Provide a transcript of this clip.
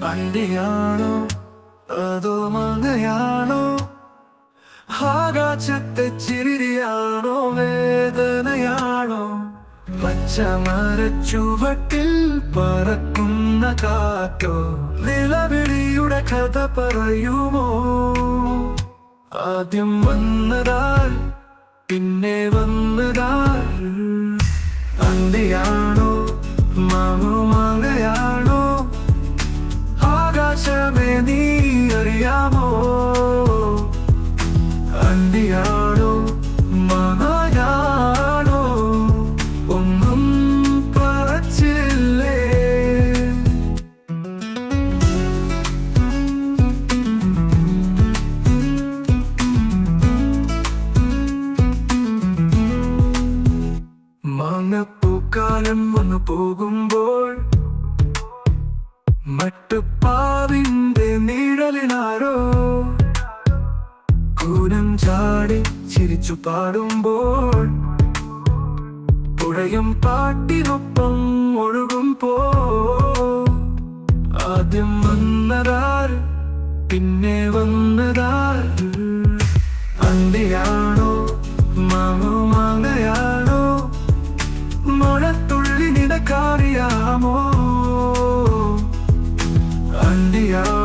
അണ്ടിയാണോ അതോ മങ്ങയാണോ? ആകാശത്തെ ചിരിയാണോ വേദനയാണോ? പച്ചമരച്ചുവട്ടിൽ പറക്കുന്ന കാറ്റോ നിലവിളിയുടെ കഥ പറയുമോ? ആദ്യം വന്നതാൽ പിന്നെ വന്നതാൽ അണ്ടിയാണോ മാങ്ങയാണോ? ആകാശമേ നീ അറിയാമോ? അണ്ടിയാണോ മാങ്ങയാണോ? ഒന്നും പറച്ചില്ലേ? മാങ്ങപ്പൂക്കാലം വന്നു പോകുമ്പോൾ മട്ടുപ്പാവിന്റെ നിഴലിനാരോ കൂനം ചാടി ചിരിച്ചു പാടുമ്പോൾ പുഴയും പാട്ടിനൊപ്പം ഒഴുകുമ്പോ ആദ്യം വന്നതാൽ പിന്നെ വന്നതാൽ അണ്ടിയാണോ മാങ്ങയാണോ? മഴത്തുള്ളി നിനക്കറിയാമോ? അണ്ടിയാണോ